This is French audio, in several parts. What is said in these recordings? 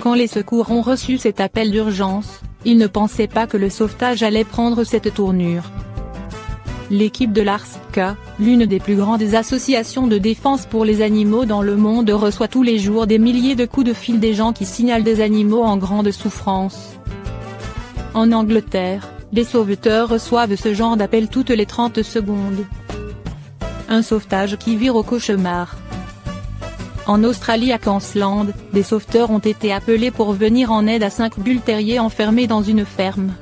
Quand les secours ont reçu cet appel d'urgence, ils ne pensaient pas que le sauvetage allait prendre cette tournure. L'équipe de l'ARSCA, l'une des plus grandes associations de défense pour les animaux dans le monde, reçoit tous les jours des milliers de coups de fil des gens qui signalent des animaux en grande souffrance. En Angleterre, les sauveteurs reçoivent ce genre d'appel toutes les 30 secondes. Un sauvetage qui vire au cauchemar. En Australie à Queensland, des sauveteurs ont été appelés pour venir en aide à 5 bull terriers enfermés dans une ferme.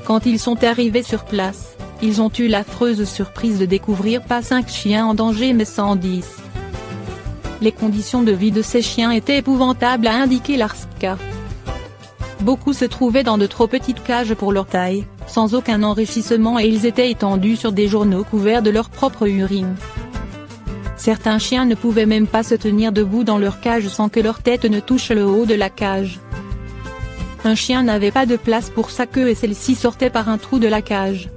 Quand ils sont arrivés sur place, ils ont eu l'affreuse surprise de découvrir pas 5 chiens en danger mais 110. Les conditions de vie de ces chiens étaient épouvantables, a indiqué l'ARSCA. Beaucoup se trouvaient dans de trop petites cages pour leur taille, sans aucun enrichissement, et ils étaient étendus sur des journaux couverts de leur propre urine. Certains chiens ne pouvaient même pas se tenir debout dans leur cage sans que leur tête ne touche le haut de la cage. Un chien n'avait pas de place pour sa queue et celle-ci sortait par un trou de la cage.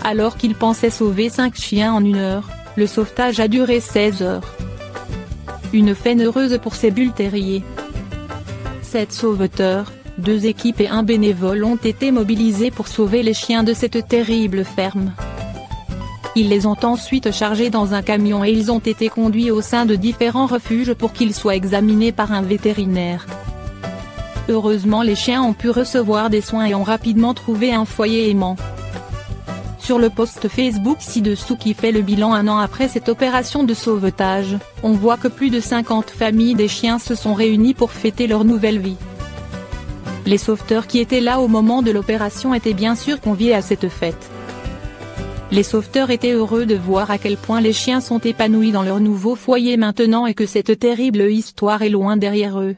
Alors qu'ils pensaient sauver 5 chiens en 1 heure, le sauvetage a duré 16 heures. Une fin heureuse pour ces bull terriers. 7 sauveteurs, 2 équipes et un bénévole ont été mobilisés pour sauver les chiens de cette terrible ferme. Ils les ont ensuite chargés dans un camion et ils ont été conduits au sein de différents refuges pour qu'ils soient examinés par un vétérinaire. Heureusement, les chiens ont pu recevoir des soins et ont rapidement trouvé un foyer aimant. Sur le post Facebook ci-dessous qui fait le bilan 1 an après cette opération de sauvetage, on voit que plus de 50 familles des chiens se sont réunies pour fêter leur nouvelle vie. Les sauveteurs qui étaient là au moment de l'opération étaient bien sûr conviés à cette fête. Les sauveteurs étaient heureux de voir à quel point les chiens sont épanouis dans leur nouveau foyer maintenant et que cette terrible histoire est loin derrière eux.